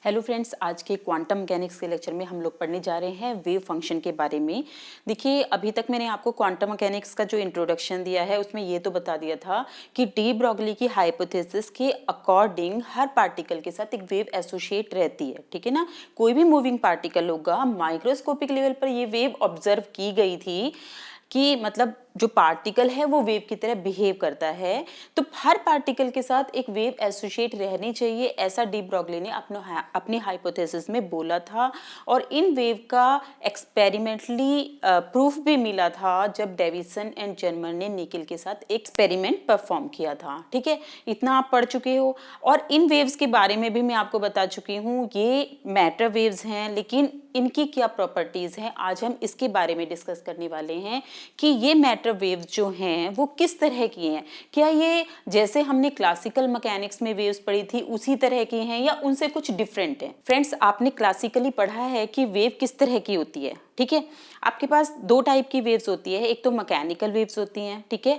Hello friends, आज के quantum mechanics के लेक्चर में हम लोग पढ़ने जा रहे हैं वेव फंक्शन के बारे में। देखिए, अभी तक मैंने आपको क्वांटम मैकेनिक्स का जो इंट्रोडक्शन दिया है उसमें ये तो बता दिया था कि डी ब्रॉगली की हाइपोथेसिस के अकॉर्डिंग हर पार्टिकल के साथ एक वेव एसोसिएट रहती है, ठीक है ना। कोई भी मूविंग पार्टिकल होगा, माइक्रोस्कोपिक लेवल पर ये वेव ऑब्जर्व की गई थी कि मतलब जो पार्टिकल है वो वेव की तरह बिहेव करता है। तो हर पार्टिकल के साथ एक वेव एसोसिएट रहनी चाहिए, ऐसा डी ब्रॉगली ने अपनी हाइपोथेसिस में बोला था। और इन वेव का एक्सपेरिमेंटली प्रूफ भी मिला था जब डेविसन एंड जर्मन ने निकेल के साथ एक्सपेरिमेंट परफॉर्म किया था। ठीक है, इतना आप पढ़ चुके हो। और इन वेव्स के बारे में भी मैं आपको बता चुकी हूँ, ये मैटर वेव्स हैं, लेकिन इनकी क्या प्रॉपर्टीज हैं आज हम इसके बारे में डिस्कस करने वाले हैं कि ये मैटर वेव्स जो हैं वो किस तरह की हैं। क्या ये जैसे हमने क्लासिकल मैकेनिक्स में वेव्स पढ़ी थी उसी तरह की हैं या उनसे कुछ डिफरेंट हैं। फ्रेंड्स, आपने क्लासिकली पढ़ा है कि वेव किस तरह की होती है, ठीक है। आपके पास दो टाइप की वेव्स होती है, एक तो मैकेनिकल वेव्स होती हैं, ठीक है,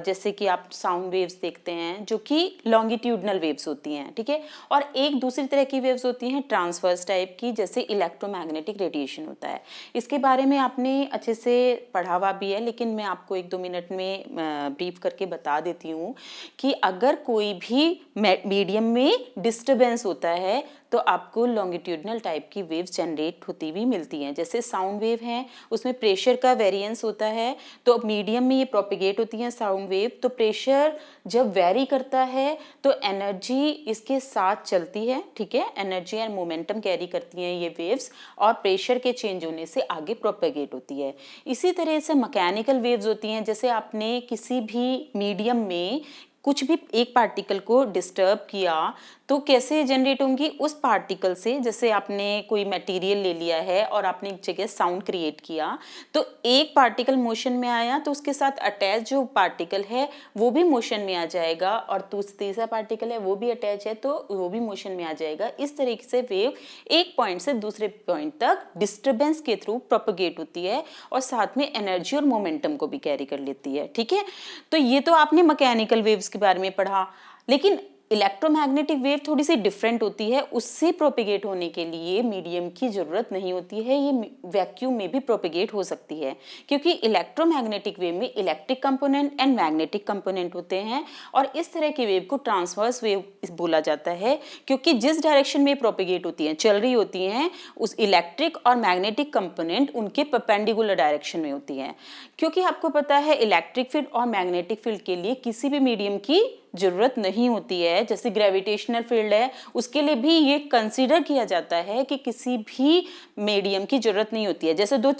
जैसे कि आप साउंड वेव्स देखते हैं जो कि लॉन्गिट्यूडनल वेव्स होती हैं, ठीक है। और एक दूसरी तरह की वेव्स होती हैं ट्रांसवर्स टाइप की, जैसे इलेक्ट्रोमैग्नेटिक रेडिएशन होता है। इसके बारे में आपने अच्छे से पढ़ा हुआ भी है, लेकिन मैं आपको एक दो मिनट में ब्रीफ करके बता देती हूँ कि अगर कोई भी मीडियम में डिस्टर्बेंस होता है तो आपको लॉन्गिट्यूडनल टाइप की वेव्स जनरेट होती भी मिलती हैं। जैसे साउंड वेव हैं, उसमें प्रेशर का वेरिएंस होता है, तो मीडियम में ये प्रोपिगेट होती हैं साउंड वेव। तो प्रेशर जब वेरी करता है तो एनर्जी इसके साथ चलती है, ठीक है, एनर्जी एंड मोमेंटम कैरी करती हैं ये वेव्स, और प्रेशर के चेंज होने से आगे प्रोपिगेट होती है। इसी तरह से मैकेनिकल वेव्स होती हैं, जैसे आपने किसी भी मीडियम में कुछ भी एक पार्टिकल को डिस्टर्ब किया तो कैसे जनरेट होंगी उस पार्टिकल से। जैसे आपने कोई मटेरियल ले लिया है और आपने एक जगह साउंड क्रिएट किया, तो एक पार्टिकल मोशन में आया तो उसके साथ अटैच जो पार्टिकल है वो भी मोशन में आ जाएगा, और तीसरा पार्टिकल है वो भी अटैच है तो वो भी मोशन में आ जाएगा। इस तरीके से वेव एक पॉइंट से दूसरे पॉइंट तक डिस्टर्बेंस के थ्रू प्रोपगेट होती है और साथ में एनर्जी और मोमेंटम को भी कैरी कर लेती है, ठीक है। तो ये तो आपने मैकेनिकल वेव्स के बारे में पढ़ा, लेकिन इलेक्ट्रोमैग्नेटिक वेव थोड़ी सी डिफरेंट होती है। उससे प्रोपिगेट होने के लिए मीडियम की जरूरत नहीं होती है, ये वैक्यूम में भी प्रोपिगेट हो सकती है, क्योंकि इलेक्ट्रोमैग्नेटिक वेव में electric component and magnetic component होते हैं। और इस तरह की वेव को ट्रांसवर्स वेव बोला जाता है, क्योंकि जिस डायरेक्शन में प्रोपिगेट होती हैं, चल रही होती हैं, उस इलेक्ट्रिक और मैग्नेटिक कंपोनेंट उनके परपेंडिकुलर डायरेक्शन में होती हैं। क्योंकि आपको पता है इलेक्ट्रिक फील्ड और मैग्नेटिक फील्ड के लिए किसी भी मीडियम की जरूरत नहीं होती है। जैसे ग्रेविटेशनल फील्ड है, उसके लिए भी ये कंसीडर किया जाता है कि किसी भी मीडियम की जरूरत नहीं होती है। जैसे दो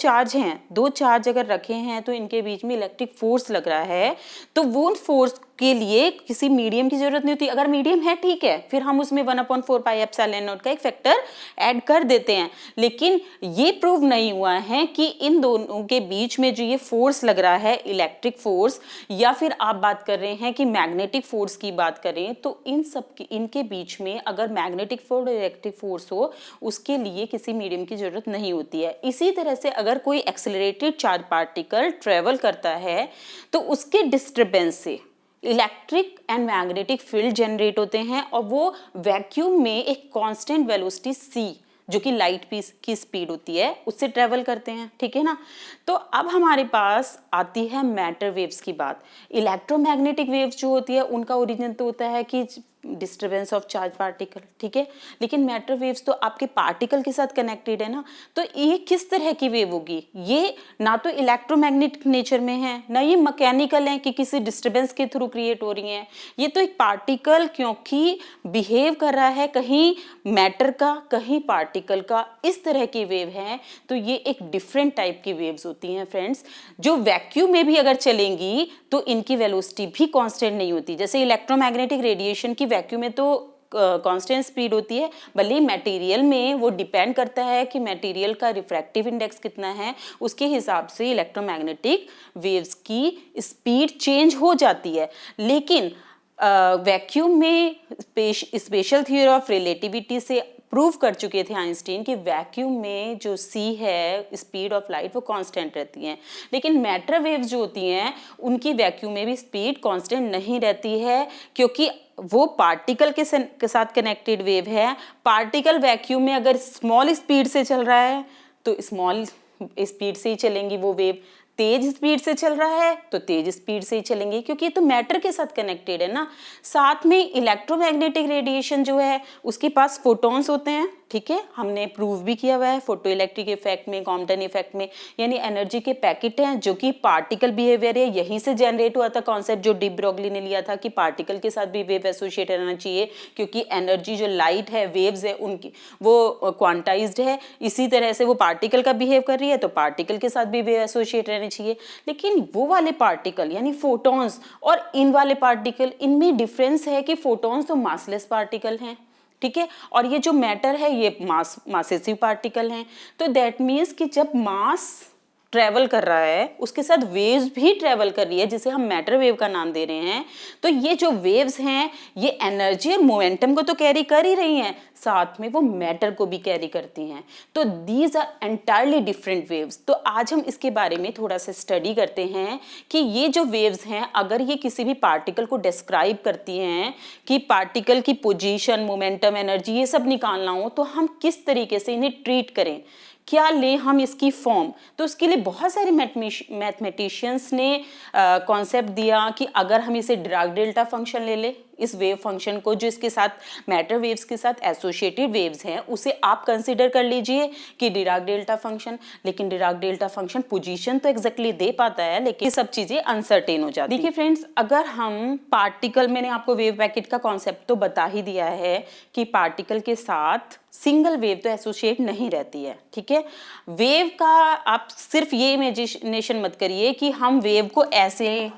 चार्ज अगर रखे हैं तो इनके बीच में इलेक्ट्रिक फोर्स लग रहा है, तो वो फोर्स के लिए किसी मीडियम की जरूरत नहीं होती। अगर मीडियम है ठीक है, फिर हम उसमें 1/4 पाई एप्सिलॉन नॉट का एक फैक्टर ऐड कर देते हैं, लेकिन ये प्रूव नहीं हुआ है कि इन दोनों के बीच में जो ये फोर्स लग रहा है, इलेक्ट्रिक फोर्स, या फिर आप बात कर रहे हैं कि मैग्नेटिक फोर्स की बात करें, तो इनके बीच में अगर मैग्नेटिक फोर्स और इलेक्ट्रिक फोर्स हो, उसके लिए किसी मीडियम की जरूरत नहीं होती है। इसी तरह से अगर कोई एक्सेलरेटेड चार्ज पार्टिकल ट्रेवल करता है तो उसके डिस्टर्बेंस से electric and magnetic field generate होते हैं, और वो वैक्यूम में एक कांस्टेंट वेलोसिटी c, जो कि लाइट की स्पीड होती है, उससे ट्रेवल करते हैं, ठीक है ना। तो अब हमारे पास आती है मैटर वेव्स की बात। इलेक्ट्रोमैग्नेटिक वेव्स जो होती है उनका ओरिजिन तो होता है कि डिस्टर्बेंस ऑफ चार्ज पार्टिकल, ठीक है, लेकिन मैटर वेव्स तो आपके पार्टिकल के साथ कनेक्टेड है ना। तो ये किस तरह की वेव होगी? ये ना तो इलेक्ट्रोमैग्नेटिक नेचर में है, ना ये मैकेनिकल है कि किसी डिस्टर्बेंस के थ्रू क्रिएट हो रही हैं। ये तो एक पार्टिकल क्योंकि बिहेव कर रहा है कहीं मैटर का कहीं पार्टिकल का, इस तरह की वेव है। तो ये एक डिफरेंट टाइप की वेव्स होती हैं फ्रेंड्स, जो वैक्यूम में भी अगर चलेंगी तो इनकी वेलोसिटी भी कांस्टेंट नहीं होती। जैसे इलेक्ट्रोमैग्नेटिक रेडिएशन की वैक्यूम में तो कांस्टेंट स्पीड होती है, भले मटेरियल में वो डिपेंड करता है कि मटेरियल का रिफ्रैक्टिव इंडेक्स कितना है, उसके हिसाब से इलेक्ट्रोमैग्नेटिक वेव्स की स्पीड चेंज हो जाती है। लेकिन वैक्यूम में स्पेशल थ्योरी ऑफ रिलेटिविटी से प्रूव कर चुके थे आइंस्टीन कि वैक्यूम में जो c है, स्पीड ऑफ लाइट, वो कांस्टेंट रहती है, लेकिन मैटर वेव्स जो होती हैं उनकी वैक्यूम में भी स्पीड कांस्टेंट नहीं रहती है, क्योंकि वो पार्टिकल के साथ कनेक्टेड वेव है। पार्टिकल वैक्यूम में अगर स्मॉल स्पीड से चल रहा है तो स्मॉल स्पीड से ही चलेंगी वो वेव, तेज स्पीड से चल रहा है तो तेज स्पीड से ही चलेंगे, क्योंकि ये तो मैटर के साथ कनेक्टेड है ना। साथ में इलेक्ट्रोमैग्नेटिक रेडिएशन जो है उसके पास फोटॉन्स होते हैं, ठीक है, हमने प्रूव भी किया हुआ है फोटो इलेक्ट्रिक इफेक्ट में, कॉम्पटन इफेक्ट में, यानी एनर्जी के पैकेट हैं जो कि पार्टिकल बिहेवियर है, यहीं से जनरेट हुआ था कॉन्सेप्ट जो डी ब्रोगली ने लिया था कि पार्टिकल के साथ भी वेव एसोसिएट रहना चाहिए, क्योंकि एनर्जी जो लाइट है, वेव्स है उनकी, वो क्वांटाइज्ड है, इसी तरह से वो पार्टिकल का बिहेव कर रही है तो पार्टिकल के साथ भी वेव एसोसिएट रहने चाहिए। लेकिन वो वाले पार्टिकल यानी फोटॉन्स और इन वाले पार्टिकल, इनमें डिफरेंस है कि फोटॉन्स तो मासलेस पार्टिकल हैं, ठीक है, और ये जो मैटर है ये मासेसिव पार्टिकल हैं। तो दैट मीन्स कि जब मास ट्रेवल कर रहा है उसके साथ वेव्स भी ट्रेवल कर रही है, जिसे हम मैटर वेव का नाम दे रहे हैं, तो ये जो वेव्स हैं ये एनर्जी और मोमेंटम को तो कैरी कर ही रही हैं, साथ में वो मैटर को भी कैरी करती हैं। तो these are entirely different waves. तो आज हम इसके बारे में थोड़ा सा स्टडी करते हैं कि ये जो वेव्स हैं अगर ये किसी भी पार्टिकल को डिस्क्राइब करती हैं कि पार्टिकल की पोजीशन, मोमेंटम, एनर्जी ये सब निकालना हो तो हम किस तरीके से इन्हें ट्रीट करें, क्या लें हम इसकी फॉर्म। तो उसके लिए बहुत सारे मैथमेटिशियंस ने कॉन्सेप्ट दिया कि अगर हम इसे डिराक डेल्टा फंक्शन ले ले, इस वेव फंक्शन को जो इसके साथ मैटर वेव्स के साथ एसोसिएटेड वेव्स हैं उसे आप कंसीडर कर लीजिए कि डिराक डेल्टा फंक्शन। लेकिन डिराक डेल्टा फंक्शन पोजीशन तो एग्जैक्टली दे पाता है, लेकिन सब चीजें अनसर्टेन हो जाती है। देखिए फ्रेंड्स, अगर हम पार्टिकल, मैंने आपको वेव पैकेट का कॉन्सेप्ट तो बता ही दिया है कि पार्टिकल के साथ सिंगल वेव तो एसोसिएट नहीं रहती है, ठीक है। वेव का आप सिर्फ ये इमेजिनेशन मत करिए कि हम वेव को ऐसे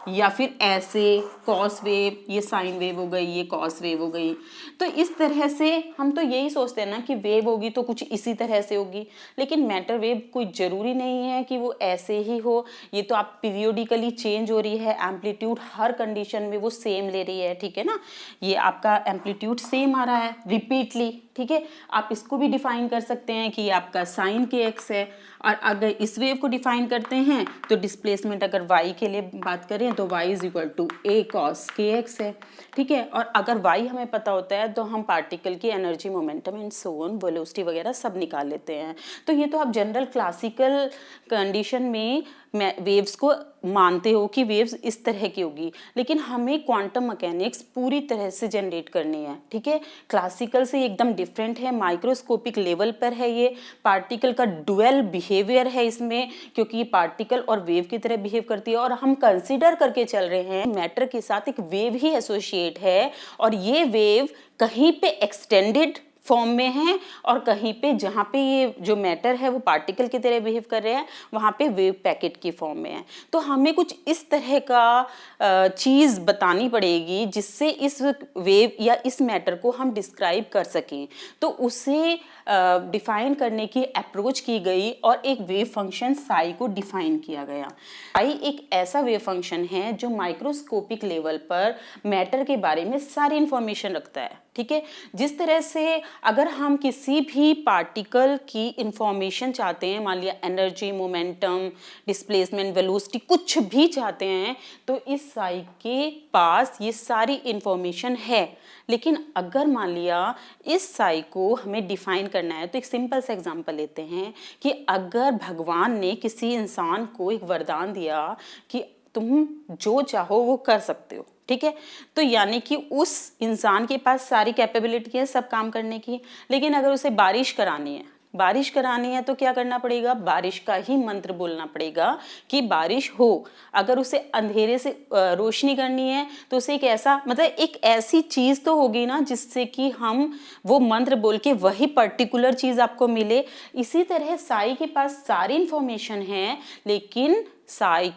या फिर ऐसे, कॉस वेव, ये साइन वेव हो गई, ये कॉस वेव हो गई, तो इस तरह से हम तो यही सोचते हैं ना कि वेव होगी तो कुछ इसी तरह से होगी, लेकिन मैटर वेव कोई ज़रूरी नहीं है कि वो ऐसे ही हो। ये तो आप पीरियोडिकली चेंज हो रही है, एम्पलीट्यूड हर कंडीशन में वो सेम ले रही है, ठीक है ना। ये आपका एम्पलीट्यूड सेम आ रहा है रिपीटली, ठीक है। आप इसको भी डिफाइन कर सकते हैं कि ये आपका साइन के एक्स है, और अगर इस वेव को डिफाइन करते हैं तो डिस्प्लेसमेंट अगर y के लिए बात करें तो y is equal to a cos kx है, ठीक है। और अगर y हमें पता होता है तो हम पार्टिकल की energy, momentum and so on, velocity वगैरह सब निकाल लेते हैं। तो ये तो आप जनरल क्लासिकल कंडीशन में वेव्स को मानते हो कि वेव्स इस तरह की होगी, लेकिन हमें क्वांटम मैकेनिक्स पूरी तरह से जनरेट करनी है, ठीक है। क्लासिकल से एकदम डिफरेंट है, माइक्रोस्कोपिक लेवल पर है, ये पार्टिकल का डुअल बिहेवियर है इसमें, क्योंकि ये पार्टिकल और वेव की तरह बिहेव करती है, और हम कंसिडर करके चल रहे हैं मैटर के साथ एक वेव ही एसोसिएट है, और ये वेव कहीं पे एक्सटेंडेड फॉर्म में है और कहीं पे जहाँ पे ये जो मैटर है वो पार्टिकल की तरह बिहेव कर रहे हैं वहाँ पे वेव पैकेट की फॉर्म में है। तो हमें कुछ इस तरह का चीज़ बतानी पड़ेगी जिससे इस वेव या इस मैटर को हम डिस्क्राइब कर सकें। तो उसे डिफाइन करने की अप्रोच की गई और एक वेव फंक्शन साई को डिफाइन किया गया। साई एक ऐसा वेव फंक्शन है जो माइक्रोस्कोपिक लेवल पर मैटर के बारे में सारी इंफॉर्मेशन रखता है, ठीक है। जिस तरह से अगर हम किसी भी पार्टिकल की इंफॉर्मेशन चाहते हैं, मान लिया एनर्जी, मोमेंटम, डिस्प्लेसमेंट, वेलोसिटी, कुछ भी चाहते हैं, तो इस साई के पास ये सारी इंफॉर्मेशन है। लेकिन अगर मान लिया इस साई को हमें डिफाइन करना है तो एक सिंपल सा एग्जांपल लेते हैं कि अगर भगवान ने किसी इंसान को एक वरदान दिया कि तुम जो चाहो वो कर सकते हो, ठीक है, तो यानी कि उस इंसान के पास सारी कैपेबिलिटी है सब काम करने की, लेकिन अगर उसे बारिश करानी है तो क्या करना पड़ेगा, बारिश का ही मंत्र बोलना पड़ेगा कि बारिश हो। अगर उसे अंधेरे से रोशनी करनी है तो उसे एक ऐसा, मतलब एक ऐसी चीज़ तो होगी ना जिससे कि हम वो मंत्र बोल के वही पर्टिकुलर चीज़ आपको मिले। इसी तरह साई के पास सारी इंफॉर्मेशन है, लेकिन साई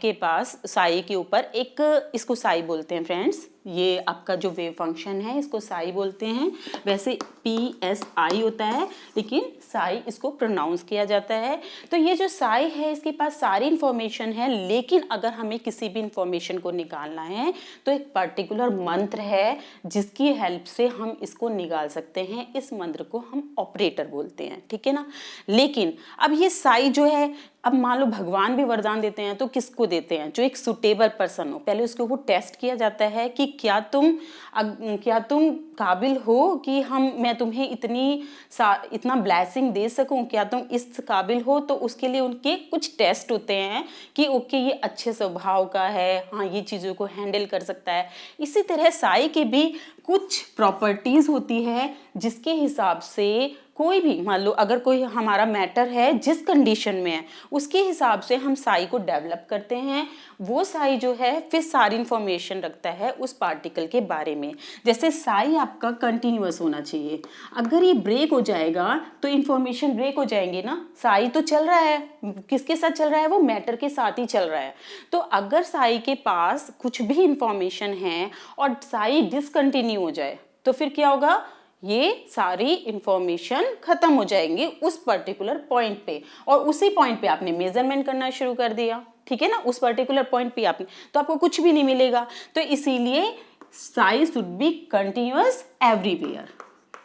के ऊपर एक, इसको साई बोलते हैं फ्रेंड्स, ये आपका जो वेव फंक्शन है इसको साई बोलते हैं, वैसे PSI होता है लेकिन साई इसको प्रोनाउंस किया जाता है। तो ये जो साई है इसके पास सारी इंफॉर्मेशन है, लेकिन अगर हमें किसी भी इंफॉर्मेशन को निकालना है तो एक पर्टिकुलर मंत्र है जिसकी हेल्प से हम इसको निकाल सकते हैं। इस मंत्र को हम ऑपरेटर बोलते हैं, ठीक है ना। लेकिन अब ये साई जो है, अब मान लो भगवान भी वरदान देते हैं तो किसको देते हैं? जो एक सुटेबल पर्सन हो। पहले उसके ऊपर टेस्ट किया जाता है कि क्या तुम काबिल हो कि मैं तुम्हें इतना ब्लेसिंग दे सकूं, क्या तुम इस काबिल हो। तो उसके लिए उनके कुछ टेस्ट होते हैं कि ओके ये अच्छे स्वभाव का है, हाँ ये चीज़ों को हैंडल कर सकता है। इसी तरह साई के भी कुछ प्रॉपर्टीज़ होती है जिसके हिसाब से कोई भी, मान लो अगर कोई हमारा मैटर है जिस कंडीशन में है उसके हिसाब से हम साई को डेवलप करते हैं। वो साई जो है फिर सारी इंफॉर्मेशन रखता है उस पार्टिकल के बारे में। जैसे साई आपका कंटिन्यूअस होना चाहिए, अगर ये ब्रेक हो जाएगा तो इंफॉर्मेशन ब्रेक हो जाएंगे ना। साई तो चल रहा है, किसके साथ चल रहा है? वो मैटर के साथ ही चल रहा है। तो अगर साई के पास कुछ भी इंफॉर्मेशन है और साई डिसकंटिन्यू हो जाए तो फिर क्या होगा? ये सारी इंफॉर्मेशन खत्म हो जाएंगी उस पर्टिकुलर पॉइंट पे, और उसी पॉइंट पे आपने मेजरमेंट करना शुरू कर दिया, ठीक है ना। उस पर्टिकुलर पॉइंट पे आपने, तो आपको कुछ भी नहीं मिलेगा। तो इसीलिए Sai should be continuous everywhere,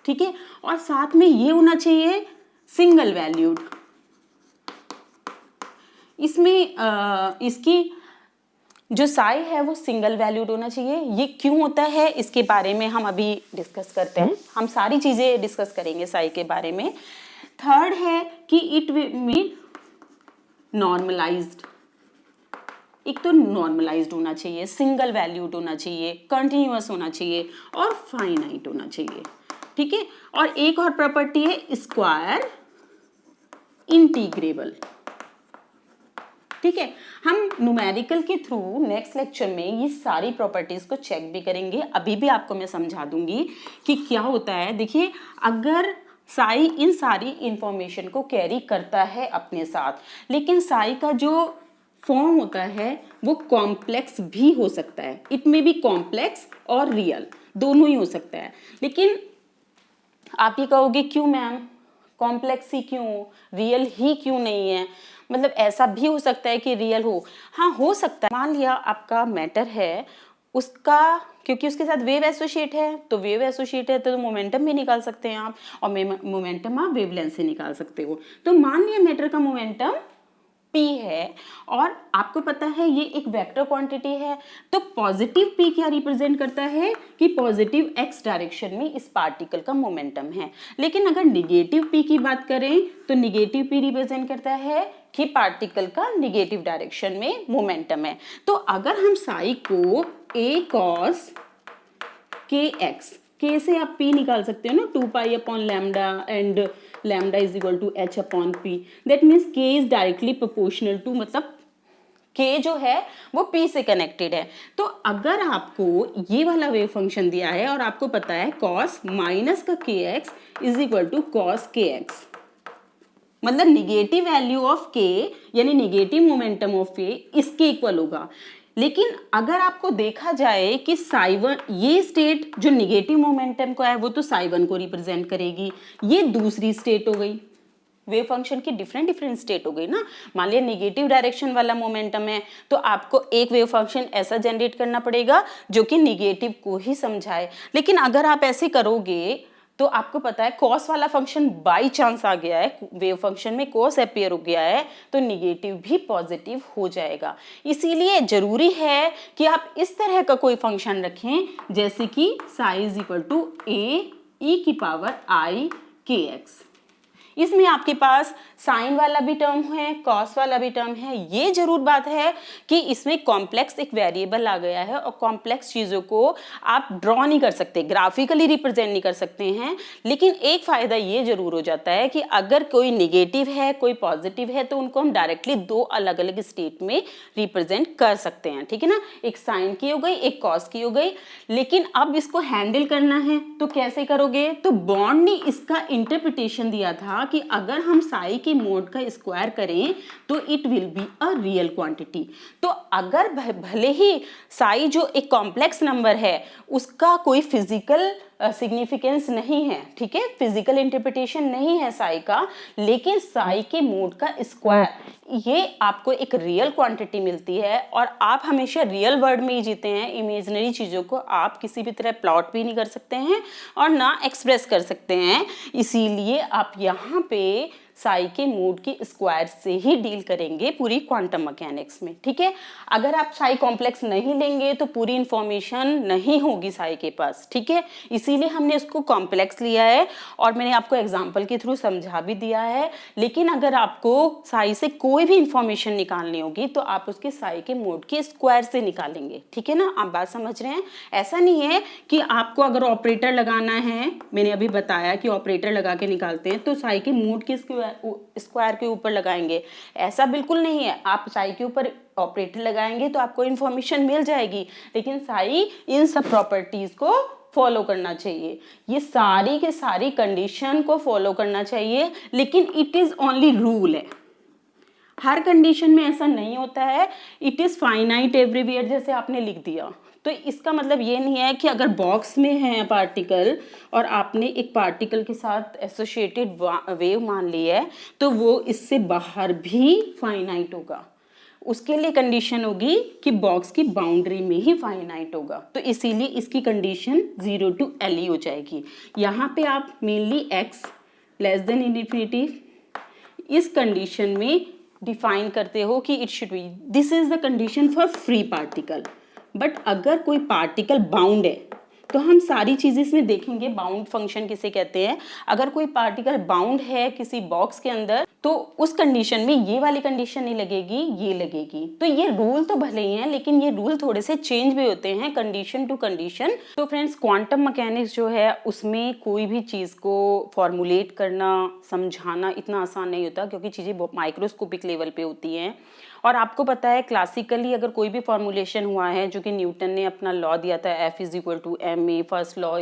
ठीक है। और साथ में ये होना चाहिए सिंगल वैल्यूड। इसमें इसकी जो साई है वो सिंगल वैल्यूड होना चाहिए। ये क्यों होता है इसके बारे में हम अभी डिस्कस करते हैं। हम सारी चीजें डिस्कस करेंगे साई के बारे में। थर्ड है कि इट विल बी नॉर्मलाइज्ड। एक तो नॉर्मलाइज्ड होना चाहिए, सिंगल वैल्यूड होना चाहिए, कंटिन्यूअस होना चाहिए और फाइनाइट होना चाहिए, ठीक है। और एक और प्रॉपर्टी है स्क्वायर इंटीग्रेबल, ठीक है। हम न्यूमेरिकल के थ्रू नेक्स्ट लेक्चर में ये सारी प्रॉपर्टीज को चेक भी करेंगे। अभी भी आपको मैं समझा दूंगी कि क्या होता है। देखिए, अगर साई इन सारी इंफॉर्मेशन को कैरी करता है अपने साथ, लेकिन साई का जो फॉर्म होता है वो कॉम्प्लेक्स भी हो सकता है। इट में भी कॉम्प्लेक्स और रियल दोनों ही हो सकता है। लेकिन आप ये कहोगे क्यों मैम, कॉम्प्लेक्स ही क्यों, रियल ही क्यों नहीं है? मतलब ऐसा भी हो सकता है कि रियल हो। हाँ, हो सकता है। मान लिया आपका मैटर है, उसका क्योंकि उसके साथ वेव एसोसिएट है, तो वेव एसोसिएट है तो मोमेंटम भी निकाल सकते हैं आप, और मोमेंटम आप वेवलेंथ से निकाल सकते हो। तो मान लिया मैटर का मोमेंटम P है और आपको पता है ये एक वेक्टर क्वांटिटी है, तो पॉजिटिव P क्या रिप्रेजेंट करता है कि पॉजिटिव x डायरेक्शन में इस पार्टिकल का मोमेंटम है। लेकिन अगर निगेटिव P की बात करें तो निगेटिव P रिप्रेजेंट करता है कि पार्टिकल का निगेटिव डायरेक्शन में मोमेंटम है। तो अगर हम साई को a cos kx, k से आप p निकाल सकते हो ना, 2 pi upon lambda and lambda is equal to h upon p, that means k is directly proportional to, मतलब k जो है वो p से कनेक्टेड है। तो अगर आपको ये वाला वेव फंक्शन दिया है और आपको पता है cos माइनस का kx is equal to cos kx, मतलब निगेटिव वैल्यू ऑफ k यानी निगेटिव मोमेंटम ऑफ k इसके इक्वल होगा। लेकिन अगर आपको देखा जाए कि साई1, ये स्टेट जो निगेटिव मोमेंटम को है वो तो साई1 को रिप्रेजेंट करेगी, ये दूसरी स्टेट हो गई। वेव फंक्शन की डिफरेंट स्टेट हो गई ना। मान लिया निगेटिव डायरेक्शन वाला मोमेंटम है तो आपको एक वेव फंक्शन ऐसा जनरेट करना पड़ेगा जो कि निगेटिव को ही समझाए। लेकिन अगर आप ऐसे करोगे तो आपको पता है कॉस वाला फंक्शन बाई चांस आ गया है, वेव फंक्शन में कॉस अपीयर हो गया है, तो निगेटिव भी पॉजिटिव हो जाएगा। इसीलिए जरूरी है कि आप इस तरह का कोई फंक्शन रखें जैसे कि साई इज इक्वल टू ए ई की पावर आई के एक्स। इसमें आपके पास साइन वाला भी टर्म है, कॉस वाला भी टर्म है। ये जरूर बात है कि इसमें कॉम्प्लेक्स एक वेरिएबल आ गया है और कॉम्प्लेक्स चीज़ों को आप ड्रॉ नहीं कर सकते, ग्राफिकली रिप्रेजेंट नहीं कर सकते हैं। लेकिन एक फ़ायदा ये जरूर हो जाता है कि अगर कोई निगेटिव है कोई पॉजिटिव है तो उनको हम डायरेक्टली दो अलग अलग स्टेट में रिप्रेजेंट कर सकते हैं, ठीक है ना। एक साइन की हो गई, एक कॉस की हो गई। लेकिन अब इसको हैंडल करना है तो कैसे करोगे? तो बॉन्ड ने इसका इंटरप्रिटेशन दिया था था कि अगर हम साई के मोड का स्क्वायर करें तो it will be a real quantity. तो अगर भले ही साई जो एक कॉम्प्लेक्स नंबर है उसका कोई फिजिकल सिग्निफिकेंस नहीं है, ठीक है, फिजिकल इंटरप्रिटेशन नहीं है साई का, लेकिन साई के मोड का स्क्वायर ये आपको एक रियल क्वांटिटी मिलती है। और आप हमेशा रियल वर्ल्ड में ही जीते हैं, इमेजिनरी चीज़ों को आप किसी भी तरह प्लॉट भी नहीं कर सकते हैं और ना एक्सप्रेस कर सकते हैं। इसीलिए आप यहाँ पे साई के मोड की स्क्वायर से ही डील करेंगे पूरी क्वांटम मैकेनिक्स में, ठीक है। अगर आप साई कॉम्प्लेक्स नहीं लेंगे तो पूरी इंफॉर्मेशन नहीं होगी साई के पास, ठीक है। इसीलिए हमने इसको कॉम्प्लेक्स लिया है और मैंने आपको एग्जांपल के थ्रू समझा भी दिया है। लेकिन अगर आपको साई से कोई भी इंफॉर्मेशन निकालनी होगी तो आप उसके साई के मोड के स्क्वायर से निकालेंगे, ठीक है ना। आप बात समझ रहे हैं। ऐसा नहीं है कि आपको अगर ऑपरेटर लगाना है, मैंने अभी बताया कि ऑपरेटर लगा के निकालते हैं तो साई के मोड के स्क्वायर के ऊपर लगाएंगे, ऐसा बिल्कुल नहीं है। आप साई के ऊपर ऑपरेटर लगाएंगे तो आपको इंफॉर्मेशन मिल जाएगी, लेकिन साई इन सब प्रॉपर्टीज को फॉलो करना चाहिए, ये सारी के सारी कंडीशन को फॉलो करना चाहिए। लेकिन इट इज ओनली रूल है, हर कंडीशन में ऐसा नहीं होता है। इट इज फाइनाइट एवरीवेयर, जैसे आपने लिख दिया तो इसका मतलब ये नहीं है कि अगर बॉक्स में है पार्टिकल और आपने एक पार्टिकल के साथ एसोसिएटेड वेव मान ली है तो वो इससे बाहर भी फाइनाइट होगा। उसके लिए कंडीशन होगी कि बॉक्स की बाउंड्री में ही फाइनाइट होगा। तो इसीलिए इसकी कंडीशन 0 to L हो जाएगी। यहाँ पे आप mainly x less than infinity इस कंडीशन में डिफाइन करते हो कि it should be, this is the condition for free particle. But अगर कोई पार्टिकल बाउंड है तो हम सारी चीज़ें इसमें देखेंगे, बाउंड फंक्शन किसे कहते हैं। अगर कोई पार्टिकल बाउंड है किसी बॉक्स के अंदर तो उस कंडीशन में ये वाली कंडीशन नहीं लगेगी, ये लगेगी। तो ये रूल तो भले ही हैं लेकिन ये रूल थोड़े से चेंज भी होते हैं कंडीशन टू कंडीशन। तो फ्रेंड्स क्वांटम मैकेनिक्स जो है उसमें कोई भी चीज़ को फॉर्मुलेट करना, समझाना इतना आसान नहीं होता क्योंकि चीज़ें माइक्रोस्कोपिक लेवल पे होती हैं। और आपको पता है क्लासिकली अगर कोई भी फॉर्मुलेशन हुआ है जो कि न्यूटन ने अपना लॉ दिया था F=ma, फर्स्ट लॉ,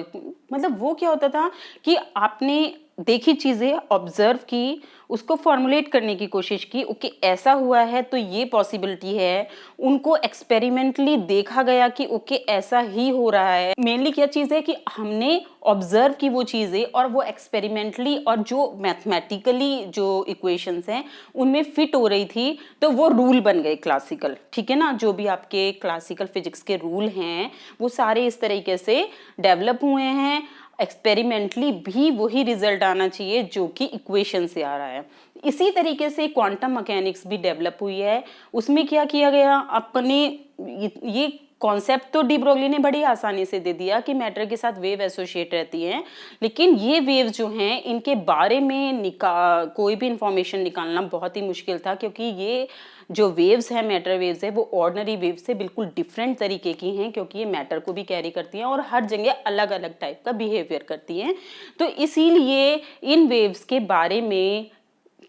मतलब वो क्या होता था कि आपने देखी चीज़ें ऑब्जर्व की, उसको फॉर्मुलेट करने की कोशिश की, ओके ऐसा हुआ है तो ये पॉसिबिलिटी है, उनको एक्सपेरिमेंटली देखा गया कि ओके ऐसा ही हो रहा है। मेनली क्या चीज़ है कि हमने ऑब्जर्व की वो चीज़ें और वो एक्सपेरिमेंटली और जो मैथमेटिकली जो इक्वेशंस हैं उनमें फिट हो रही थी तो वो रूल बन गए क्लासिकल, ठीक है ना। जो भी आपके क्लासिकल फिजिक्स के रूल हैं वो सारे इस तरीके से डेवलप हुए हैं। एक्सपेरिमेंटली भी वही रिजल्ट आना चाहिए जो कि इक्वेशन से आ रहा है। इसी तरीके से क्वांटम मैकेनिक्स भी डेवलप हुई है। उसमें क्या किया गया, अपने ये कॉन्सेप्ट तो डी ब्रोगली ने बड़ी आसानी से दे दिया कि मैटर के साथ वेव एसोसिएट रहती हैं, लेकिन ये वेव जो हैं इनके बारे में कोई भी इंफॉर्मेशन निकालना बहुत ही मुश्किल था क्योंकि ये जो वेव्स हैं, मैटर वेव्स है, वो ऑर्डिनरी वेव से बिल्कुल डिफरेंट तरीके की हैं क्योंकि ये मैटर को भी कैरी करती हैं और हर जगह अलग अलग टाइप का बिहेवियर करती हैं। तो इसीलिए इन वेव्स के बारे में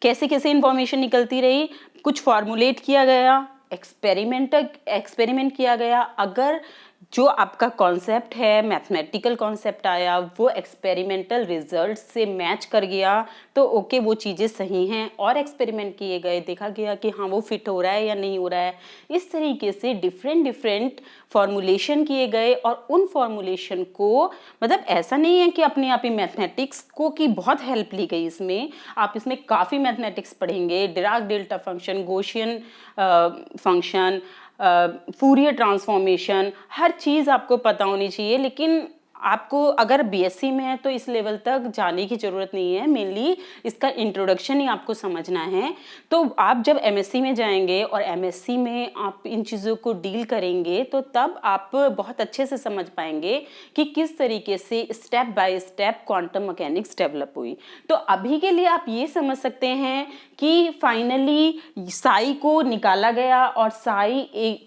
कैसे कैसे इंफॉर्मेशन निकलती रही, कुछ फॉर्मुलेट किया गया, एक्सपेरिमेंट किया गया। अगर जो आपका कॉन्सेप्ट है, मैथमेटिकल कॉन्सेप्ट आया, वो एक्सपेरिमेंटल रिजल्ट से मैच कर गया तो ओके वो चीज़ें सही हैं, और एक्सपेरिमेंट किए गए, देखा गया कि हाँ वो फिट हो रहा है या नहीं हो रहा है। इस तरीके से डिफरेंट फॉर्मुलेशन किए गए और उन फॉर्मुलेशन को, मतलब ऐसा नहीं है कि अपने आप ही मैथमेटिक्स को की बहुत हेल्प ली गई इसमें। आप इसमें काफ़ी मैथमेटिक्स पढ़ेंगे, Dirac delta function, Gaussian function, Fourier transformation, हर चीज़ आपको पता होनी चाहिए। लेकिन आपको अगर बीएससी में है तो इस लेवल तक जाने की ज़रूरत नहीं है, मेनली इसका इंट्रोडक्शन ही आपको समझना है। तो आप जब एमएससी में जाएंगे और एमएससी में आप इन चीज़ों को डील करेंगे तो तब आप बहुत अच्छे से समझ पाएंगे कि किस तरीके से step by step quantum mechanics develop हुई। तो अभी के लिए आप ये समझ सकते हैं कि फाइनली साई को निकाला गया और साई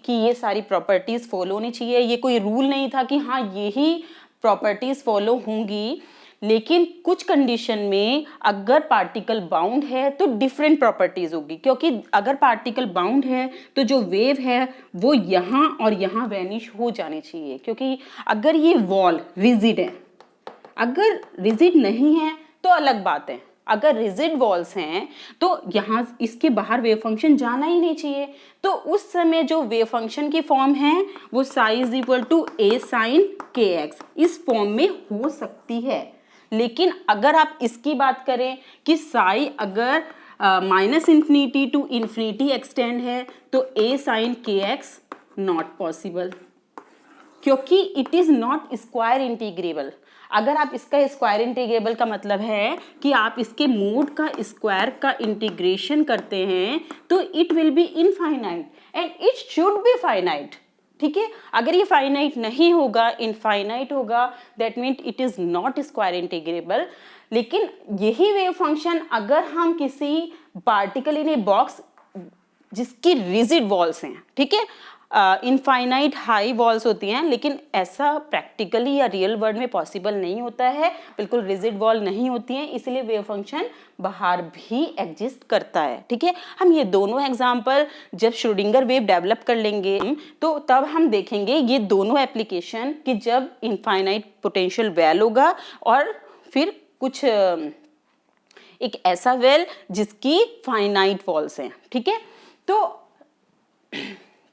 की ये सारी प्रॉपर्टीज़ फॉलो होनी चाहिए। ये कोई रूल नहीं था कि हाँ यही प्रॉपर्टीज फॉलो होंगी, लेकिन कुछ कंडीशन में अगर पार्टिकल बाउंड है तो डिफरेंट प्रॉपर्टीज होगी, क्योंकि अगर पार्टिकल बाउंड है तो जो वेव है वो यहाँ और यहाँ वैनिश हो जानी चाहिए। क्योंकि अगर ये वॉल रिजिड है, अगर रिजिड नहीं है तो अलग बात है, अगर रिजिड वॉल्स हैं तो यहाँ इसके बाहर वेव फंक्शन जाना ही नहीं चाहिए। तो उस समय जो वेव फंक्शन की फॉर्म है वो psi is equal to a sine k x इस फॉर्म में हो सकती है। लेकिन अगर आप इसकी बात करें कि साई अगर minus infinity to infinity extend है तो a sine k x not possible, क्योंकि it is not square integrable. अगर आप इसका स्क्वायर इंटीग्रेबल का मतलब है कि आप इसके मोड का स्क्वायर का इंटीग्रेशन करते हैं तो it will be infinite and it should be finite. ठीक है, अगर ये फाइनाइट नहीं होगा, इनफाइनाइट होगा, that means it is not square integrable. लेकिन यही वेव फंक्शन अगर हम किसी पार्टिकल इन ए बॉक्स जिसकी रिजिड वॉल्स हैं, ठीक है, इनफाइनाइट हाई वॉल्स होती हैं, लेकिन ऐसा प्रैक्टिकली या रियल वर्ल्ड में पॉसिबल नहीं होता है, बिल्कुल रिजिड वॉल नहीं होती हैं, इसलिए वेव फंक्शन बाहर भी एग्जिस्ट करता है। ठीक है, हम ये दोनों एग्जांपल जब श्रोडिंगर वेव डेवलप कर लेंगे तो तब हम देखेंगे ये दोनों एप्लीकेशन कि जब इनफाइनाइट पोटेंशियल वेल होगा और फिर कुछ एक ऐसा वेल जिसकी फाइनाइट वॉल्स हैं। ठीक है, तो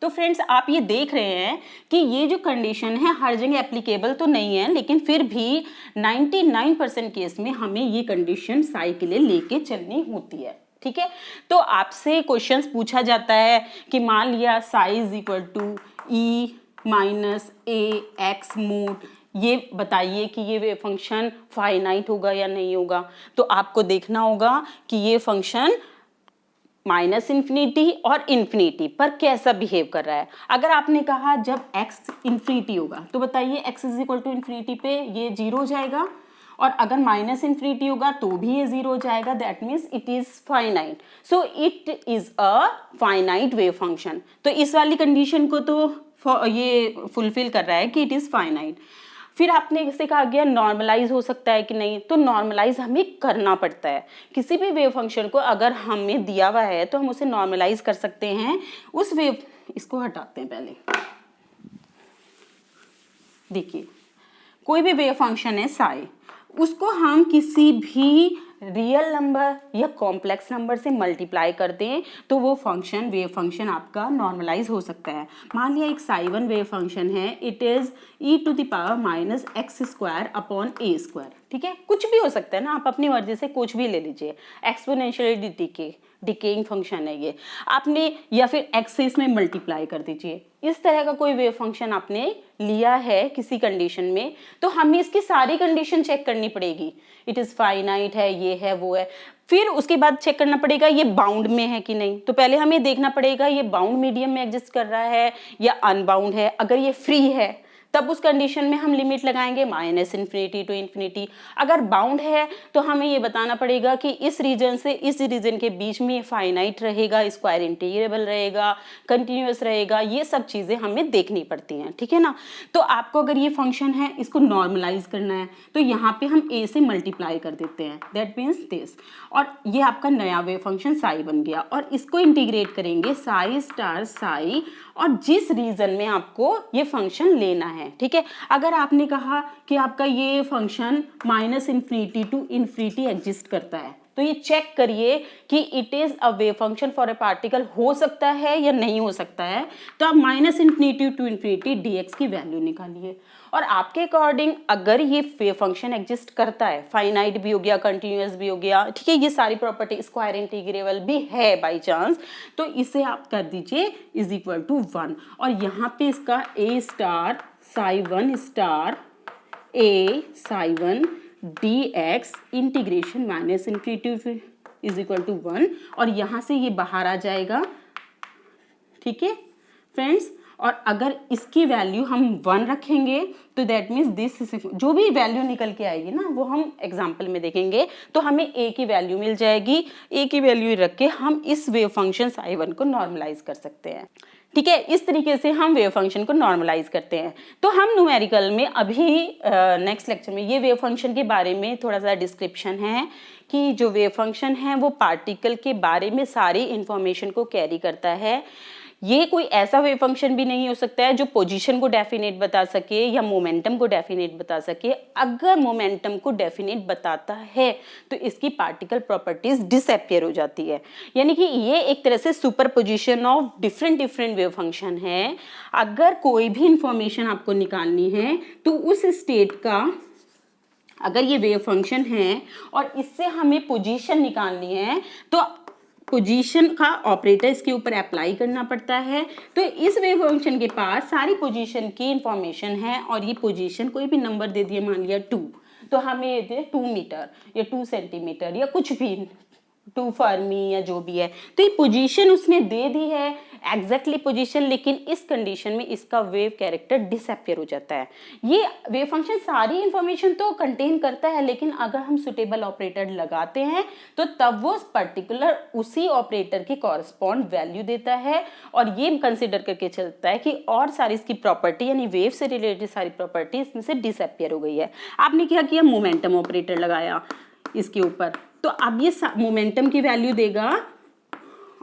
फ्रेंड्स आप ये देख रहे हैं कि ये जो कंडीशन है हर जगह एप्लीकेबल तो नहीं है, लेकिन फिर भी 99% केस में हमें ये कंडीशन साई के लिए लेके चलनी होती है। ठीक है, तो आपसे क्वेश्चंस पूछा जाता है कि मान लिया psi is equal to e minus a x mod, ये बताइए कि ये वेव फंक्शन फाइनाइट होगा या नहीं होगा। तो आपको देखना होगा कि ये फंक्शन माइनस इन्फिनिटी और इन्फिनिटी पर कैसा बिहेव कर रहा है। अगर आपने कहा जब x इन्फिनिटी होगा तो बताइए x is equal to infinity पे ये 0 हो जाएगा, और अगर माइनस इन्फिनिटी होगा तो भी ये 0 हो जाएगा, that means it is finite. So it is a finite wave function. तो इस वाली कंडीशन को तो ये फुलफिल कर रहा है कि इट इज फाइनाइट। फिर आपने इसे कहा गया नॉर्मलाइज हो सकता है कि नहीं, तो नॉर्मलाइज हमें करना पड़ता है। किसी भी वेव फंक्शन को अगर हमें दिया हुआ है तो हम उसे नॉर्मलाइज कर सकते हैं। उस वेव, इसको हटाते हैं पहले, देखिए कोई भी वेव फंक्शन है साई, उसको हम किसी भी रियल नंबर या कॉम्प्लेक्स नंबर से मल्टीप्लाई कर दें तो वो फंक्शन वेव फंक्शन आपका नॉर्मलाइज हो सकता है। मान लिया एक साई वन वेव फंक्शन है, it is e to the power minus x square upon a square. ठीक है, कुछ भी हो सकता है ना, आप अपनी मर्जी से कुछ भी ले लीजिए। एक्सपोनेंशियली डिकेइंग फंक्शन है ये, आपने या फिर एक्स से इसमें मल्टीप्लाई कर दीजिए। इस तरह का कोई वेव फंक्शन आपने लिया है किसी कंडीशन में, तो हमें इसकी सारी कंडीशन चेक करनी पड़ेगी। इट इज फाइनाइट है, ये है, वो है, फिर उसके बाद चेक करना पड़ेगा ये बाउंड में है कि नहीं। तो पहले हमें देखना पड़ेगा ये बाउंड मीडियम में एग्जिस्ट कर रहा है या अनबाउंड है। अगर ये फ्री है तब उस कंडीशन में हम लिमिट लगाएंगे माइनस इन्फिनिटी टू इन्फिनिटी। अगर बाउंड है तो हमें ये बताना पड़ेगा कि इस रीजन से इस रीजन के बीच में फाइनाइट रहेगा, स्क्वायर इंटीग्रेबल रहेगा, कंटिन्यूअस रहेगा, ये सब चीज़ें हमें देखनी पड़ती हैं। ठीक है ना, तो आपको अगर ये फंक्शन है इसको नॉर्मलाइज करना है तो यहाँ पे हम a से मल्टीप्लाई कर देते हैं, दैट मीन्स दिस, और ये आपका नया वेव फंक्शन साई बन गया। और इसको इंटीग्रेट करेंगे साई स्टार साई, और जिस रीजन में आपको ये फंक्शन लेना है। ठीक है, अगर आपने कहा कि आपका ये function minus infinity to infinity exist करता है तो ये चेक करिए कि it is a wave function for a particle हो सकता है या नहीं हो सकता है। तो आप minus infinity to infinity dx की वैल्यू निकालिए, और आपके अकॉर्डिंग अगर ये वेव फंक्शन एग्जिस्ट करता है, फाइनाइट भी हो गया, कंटिन्यूअस भी हो गया, ठीक है, ये सारी प्रॉपर्टी, स्क्वायर इंटीग्रेबल भी है बाई चांस, तो इसे आप कर दीजिए इज इक्वल टू 1, और यहाँ पे इसका a star psi one star a psi one dx integration minus infinity is equal to 1, और यहाँ से ये बाहर आ जाएगा। ठीक है फ्रेंड्स, और अगर इसकी वैल्यू हम 1 रखेंगे तो दैट मीन्स दिस, जो भी वैल्यू निकल के आएगी ना वो हम एग्जाम्पल में देखेंगे, तो हमें a की वैल्यू मिल जाएगी। a की वैल्यू रख के हम इस वेव फंक्शन साई वन को नॉर्मलाइज कर सकते हैं। ठीक है, इस तरीके से हम वेव फंक्शन को नॉर्मलाइज करते हैं। तो हम न्यूमेरिकल में अभी नेक्स्ट लेक्चर में ये वेव फंक्शन के बारे में थोड़ा सा डिस्क्रिप्शन है कि जो वेव फंक्शन है वो पार्टिकल के बारे में सारी इंफॉर्मेशन को कैरी करता है। ये कोई ऐसा वेव फंक्शन भी नहीं हो सकता है जो पोजीशन को डेफिनेट बता सके या मोमेंटम को डेफिनेट बता सके। अगर मोमेंटम को डेफिनेट बताता है तो इसकी पार्टिकल प्रॉपर्टीज डिसअपियर हो जाती है। यानी कि ये एक तरह से superposition of different wave function है। अगर कोई भी इंफॉर्मेशन आपको निकालनी है तो उस स्टेट का, अगर ये वेव फंक्शन है और इससे हमें पोजीशन निकालनी है तो पोजीशन का ऑपरेटर इसके ऊपर अप्लाई करना पड़ता है। तो इस वेव फंक्शन के पास सारी पोजीशन की इंफॉर्मेशन है और ये पोजीशन कोई भी नंबर दे दिया, मान लिया 2, तो हमें ये दे 2 मीटर या 2 सेंटीमीटर या कुछ भी 2 फर्मी या जो भी है, तो ये पोजीशन उसने दे दी है एग्जैक्टली पोजीशन, लेकिन इस कंडीशन में इसका वेव कैरेक्टर डिसअपियर हो जाता है। ये वेव फंक्शन सारी इंफॉर्मेशन तो कंटेन करता है, लेकिन अगर हम सुटेबल ऑपरेटर लगाते हैं तो तब वो पर्टिकुलर उसी ऑपरेटर के कॉरस्पॉन्ड वैल्यू देता है और ये कंसिडर करके चलता है कि और सारी इसकी प्रॉपर्टी यानी वेव से रिलेटेड सारी प्रॉपर्टी इसमें से डिसअपियर हो गई है। आपने क्या किया, मोमेंटम ऑपरेटर लगाया इसके ऊपर, तो अब ये मोमेंटम की वैल्यू देगा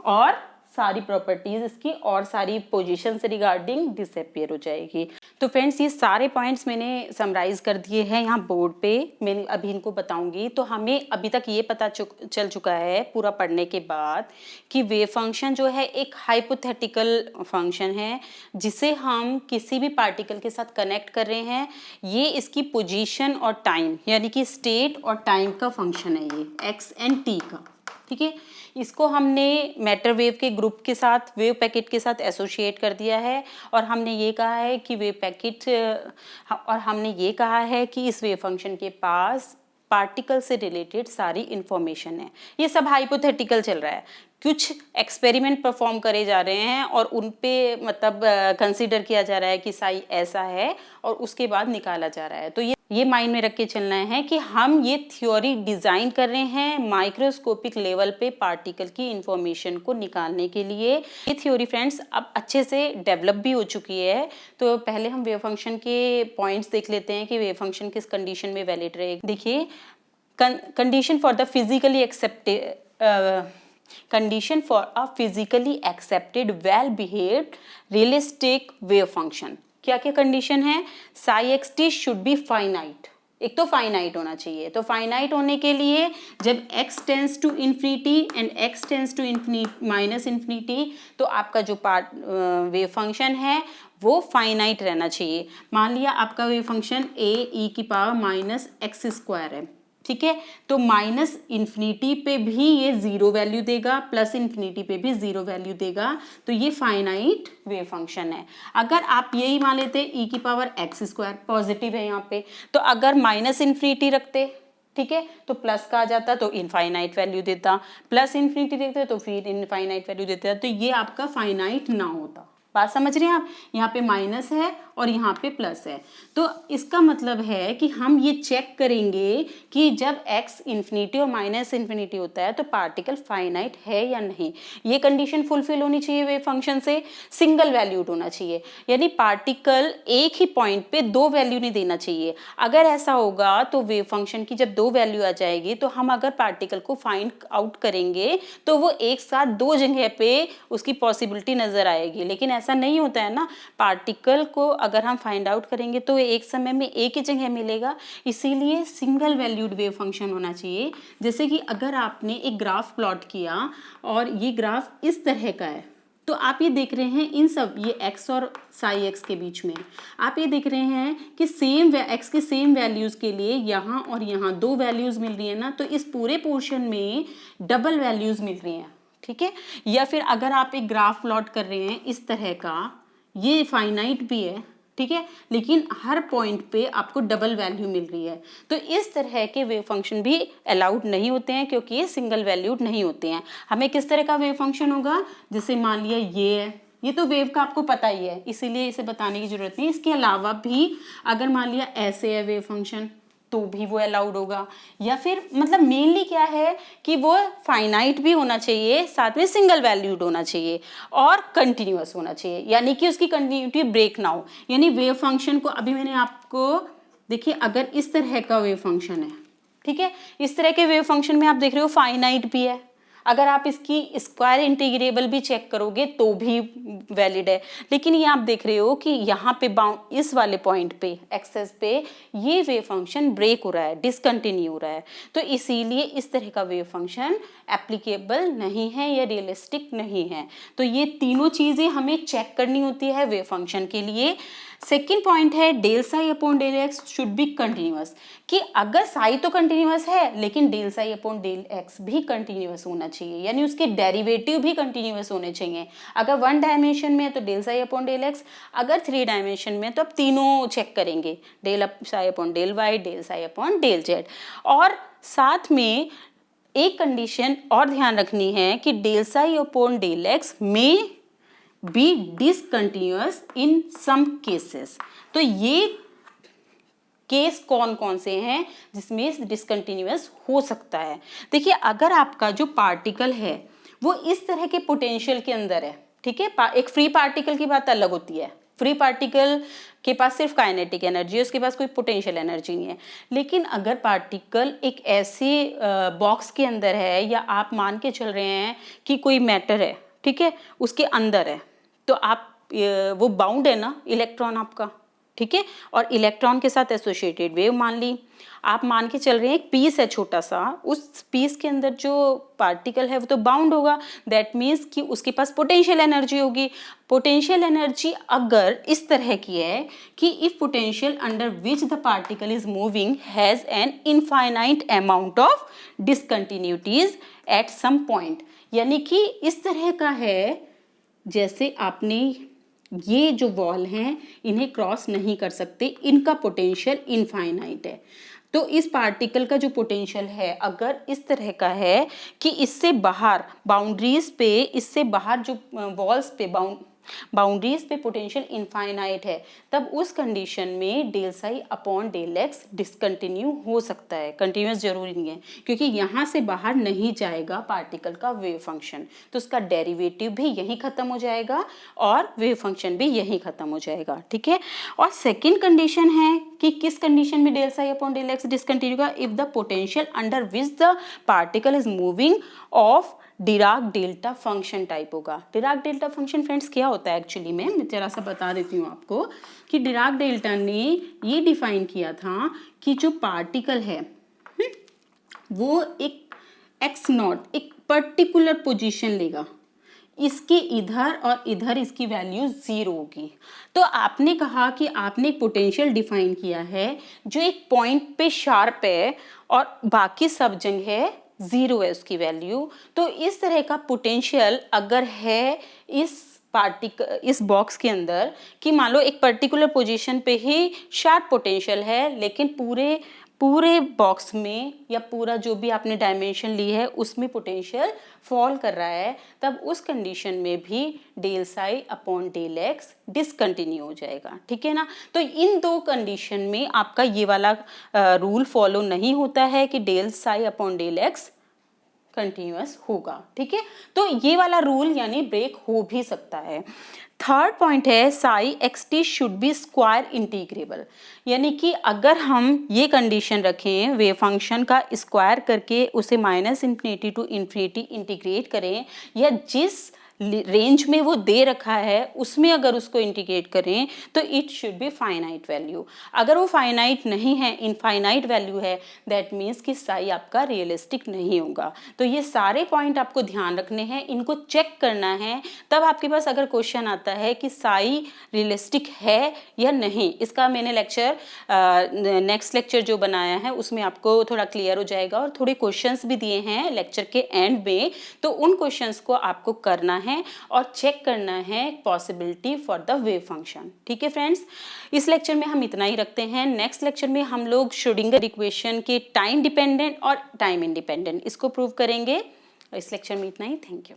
और सारी प्रॉपर्टीज इसकी और सारी पोजीशन से रिगार्डिंग डिसअपियर हो जाएगी। तो फ्रेंड्स ये सारे पॉइंट्स मैंने समराइज कर दिए हैं यहाँ बोर्ड पे, मैं अभी इनको बताऊंगी। तो हमें अभी तक ये पता चल चुका है पूरा पढ़ने के बाद कि वेव फंक्शन जो है एक हाइपोथेटिकल फंक्शन है जिसे हम किसी भी पार्टिकल के साथ कनेक्ट कर रहे हैं। ये इसकी पोजीशन और टाइम यानी कि स्टेट और टाइम का फंक्शन है, ये एक्स एंड टी का, ठीक है। इसको हमने मैटर वेव के ग्रुप के साथ, वेव पैकेट के साथ एसोसिएट कर दिया है और हमने ये कहा है कि वेव पैकेट, और हमने ये कहा है कि इस वेव फंक्शन के पास पार्टिकल से रिलेटेड सारी इंफॉर्मेशन है। ये सब हाइपोथेटिकल चल रहा है, कुछ एक्सपेरिमेंट परफॉर्म करे जा रहे हैं और उन पे मतलब कंसीडर किया जा रहा है कि साई ऐसा है और उसके बाद निकाला जा रहा है। तो ये माइंड में रख के चलना है कि हम ये थ्योरी डिज़ाइन कर रहे हैं माइक्रोस्कोपिक लेवल पे पार्टिकल की इंफॉर्मेशन को निकालने के लिए। ये थ्योरी फ्रेंड्स अब अच्छे से डेवलप भी हो चुकी है। तो पहले हम वेव फंक्शन के पॉइंट्स देख लेते हैं कि वेव फंक्शन किस कंडीशन में वैलिड रहेगा। देखिए, condition for the physically condition for a physically accepted well behaved realistic wave function। क्या क्या कंडीशन है, Sai x T should be finite, एक तो फाइनाइट होना चाहिए। तो फाइनाइट होने के लिए जब x tends to infinity and x tends to minus infinity, तो आपका जो वेव फंक्शन है वो फाइनाइट रहना चाहिए। मान लिया आपका वेव फंक्शन a e की पावर माइनस एक्स स्क्वायर है, ठीक है। तो माइनस इन्फिनिटी पे भी ये 0 वैल्यू देगा, प्लस इन्फिनिटी पे भी 0 वैल्यू देगा, तो ये फाइनाइट वेव फंक्शन है। अगर आप यही मान लेते e की पावर एक्स स्क्वायर, पॉजिटिव है यहाँ पे, तो अगर माइनस इन्फिनिटी रखते, ठीक है, तो प्लस का आ जाता तो इनफाइनाइट वैल्यू देता, प्लस इन्फिनिटी देखते तो फिर इनफाइनाइट वैल्यू देता, तो ये आपका फाइनाइट ना होता। बात समझ रहे हैं आप, यहाँ पे माइनस है और यहाँ पे प्लस है, तो इसका मतलब है कि हम ये चेक करेंगे कि जब x इन्फिनिटी और माइनस इन्फिनिटी होता है तो पार्टिकल फाइनाइट है या नहीं। ये कंडीशन फुलफिल होनी चाहिए वेव फंक्शन से, सिंगल वैल्यूड होना चाहिए, यानी पार्टिकल एक ही पॉइंट पे 2 वैल्यू नहीं देना चाहिए। अगर ऐसा होगा तो वेव फंक्शन की जब 2 वैल्यू आ जाएगी तो हम अगर पार्टिकल को फाइंड आउट करेंगे तो वो एक साथ 2 जगह पे उसकी पॉसिबिलिटी नजर आएगी, लेकिन ऐसा नहीं होता है ना। पार्टिकल को अगर हम फाइंड आउट करेंगे तो एक समय में एक ही जगह मिलेगा, इसीलिए सिंगल वैल्यूड वेव फंक्शन होना चाहिए। जैसे कि अगर आपने एक ग्राफ प्लॉट किया और ये ग्राफ इस तरह का है, तो आप ये देख रहे हैं इन सब ये x और साई x के बीच में आप ये देख रहे हैं कि सेम x के सेम वैल्यूज़ के लिए यहाँ और यहाँ 2 वैल्यूज़ मिल रही है ना, तो इस पूरे पोर्शन में डबल वैल्यूज़ मिल रही हैं, ठीक है। या फिर अगर आप एक ग्राफ प्लॉट कर रहे हैं इस तरह का, ये फाइनाइट भी है, ठीक है, लेकिन हर पॉइंट पे आपको डबल वैल्यू मिल रही है, तो इस तरह के वेव फंक्शन भी अलाउड नहीं होते हैं क्योंकि ये सिंगल वैल्यूड नहीं होते हैं। हमें किस तरह का वेव फंक्शन होगा, जैसे मान लिया ये है, ये तो वेव का आपको पता ही है इसीलिए इसे बताने की जरूरत नहीं। इसके अलावा भी अगर मान लिया ऐसे है वेव फंक्शन तो भी वो अलाउड होगा, या फिर मतलब मेनली क्या है कि वो फाइनाइट भी होना चाहिए, साथ में सिंगल वैल्यूड होना चाहिए और कंटिन्यूअस होना चाहिए, यानी कि उसकी कंटिन्यूटी ब्रेक ना हो। यानी वेव फंक्शन को अभी मैंने आपको देखिए, अगर इस तरह का वेव फंक्शन है, ठीक है, इस तरह के वेव फंक्शन में आप देख रहे हो फाइनाइट भी है, अगर आप इसकी स्क्वायर इंटीग्रेबल भी चेक करोगे तो भी वैलिड है। लेकिन ये आप देख रहे हो कि यहाँ पे बाउंड इस वाले पॉइंट पे एक्सेस पे ये वेव फंक्शन ब्रेक हो रहा है, डिसकंटिन्यू हो रहा है, तो इसीलिए इस तरह का वेव फंक्शन एप्लीकेबल नहीं है या रियलिस्टिक नहीं है। तो ये तीनों चीज़ें हमें चेक करनी होती है वेव फंक्शन के लिए। सेकेंड पॉइंट है del psi upon del x should be continuous, कि अगर साई तो कंटिन्यूअस है लेकिन del psi upon del x भी कंटिन्यूअस होना चाहिए, यानी उसके डेरिवेटिव भी कंटिन्यूअस होने चाहिए। अगर 1 डायमेंशन में है तो del psi upon del x, अगर 3 डायमेंशन में तो अब तीनों चेक करेंगे, del psi upon del y, del psi upon del z. और साथ में एक कंडीशन और ध्यान रखनी है कि del psi upon del x में be discontinuous in some cases. तो ये केस कौन कौन से हैं जिसमें डिसकंटिन्यूअस हो सकता है? देखिए, अगर आपका जो पार्टिकल है वो इस तरह के पोटेंशियल के अंदर है, ठीक है, एक फ्री पार्टिकल की बात अलग होती है। फ्री पार्टिकल के पास सिर्फ काइनेटिक एनर्जी है, उसके पास कोई पोटेंशियल एनर्जी नहीं है। लेकिन अगर पार्टिकल एक ऐसे बॉक्स के अंदर है, या आप मान के चल रहे हैं कि कोई मैटर है, ठीक है, उसके अंदर है, तो आप वो बाउंड है ना इलेक्ट्रॉन आपका, ठीक है, और इलेक्ट्रॉन के साथ एसोसिएटेड वेव मान ली। आप मान के चल रहे हैं एक पीस है छोटा सा, उस पीस के अंदर जो पार्टिकल है वो तो बाउंड होगा, दैट मीन्स कि उसके पास पोटेंशियल एनर्जी होगी। पोटेंशियल एनर्जी अगर इस तरह की है कि if potential under which the particle is moving has an infinite amount of discontinuities at some point, यानी कि इस तरह का है जैसे आपने ये जो वॉल हैं इन्हें क्रॉस नहीं कर सकते, इनका पोटेंशियल इनफाइनाइट है। तो इस पार्टिकल का जो पोटेंशियल है अगर इस तरह का है कि इससे बाहर बाउंड्रीज पे, इससे बाहर जो वॉल्स पे बाउंड्रीज पे पोटेंशियल इनफाइनाइट है, तब उस कंडीशन में del psi upon del x discontinue हो सकता है। कंटिन्यूअस जरूरी नहीं है, क्योंकि यहाँ से बाहर नहीं जाएगा पार्टिकल का वेव फंक्शन, तो उसका डेरिवेटिव भी यहीं खत्म हो जाएगा और वेव फंक्शन भी यहीं खत्म हो जाएगा, ठीक है। और सेकेंड कंडीशन है कि किस कंडीशन में del psi upon del x discontinue का, if the potential under which the particle is moving of Dirac delta function type होगा। डिराक डेल्टा फंक्शन फ्रेंड्स क्या होता है एक्चुअली में, मैं जरा सा बता देती हूँ आपको कि डिराक डेल्टा ने ये डिफाइन किया था कि जो पार्टिकल है वो एक एक्स नॉट एक पर्टिकुलर पोजीशन लेगा, इसके इधर और इधर इसकी वैल्यू 0 होगी। तो आपने कहा कि आपने एक पोटेंशियल डिफाइन किया है जो एक पॉइंट पे शार्प है और बाकी सब जगह 0 है उसकी वैल्यू। तो इस तरह का पोटेंशियल अगर है इस बॉक्स के अंदर कि मान लो एक पर्टिकुलर पोजीशन पे ही शार्प पोटेंशियल है, लेकिन पूरे बॉक्स में या पूरा जो भी आपने डायमेंशन ली है उसमें पोटेंशियल फॉल कर रहा है, तब उस कंडीशन में भी del psi upon del x discontinue हो जाएगा, ठीक है ना। तो इन दो कंडीशन में आपका ये वाला रूल फॉलो नहीं होता है कि del psi upon del x continuous होगा, ठीक है। तो ये वाला रूल यानी ब्रेक हो भी सकता है। थर्ड पॉइंट है Sai x T should be square integrable, यानी कि अगर हम ये कंडीशन रखें वेव फंक्शन का स्क्वायर करके उसे -∞ टू इन्फिनिटी इंटीग्रेट करें, या जिस रेंज में वो दे रखा है उसमें अगर उसको इंटीग्रेट करें तो it should be finite value. अगर वो फाइनाइट नहीं है, इनफाइनाइट वैल्यू है, दैट मीन्स कि साई आपका रियलिस्टिक नहीं होगा। तो ये सारे पॉइंट आपको ध्यान रखने हैं, इनको चेक करना है, तब आपके पास अगर क्वेश्चन आता है कि साई रियलिस्टिक है या नहीं, इसका मैंने लेक्चर नेक्स्ट लेक्चर जो बनाया है उसमें आपको थोड़ा क्लियर हो जाएगा, और थोड़े क्वेश्चंस भी दिए हैं लेक्चर के एंड में, तो उन क्वेश्चंस को आपको करना है और चेक करना है possibility for the wave function, ठीक है फ्रेंड्स। इस लेक्चर में हम इतना ही रखते हैं। नेक्स्ट लेक्चर में हम लोग श्रोडिंगर इक्वेशन के टाइम डिपेंडेंट और टाइम इंडिपेंडेंट इसको प्रूव करेंगे। इस लेक्चर में इतना ही। Thank you.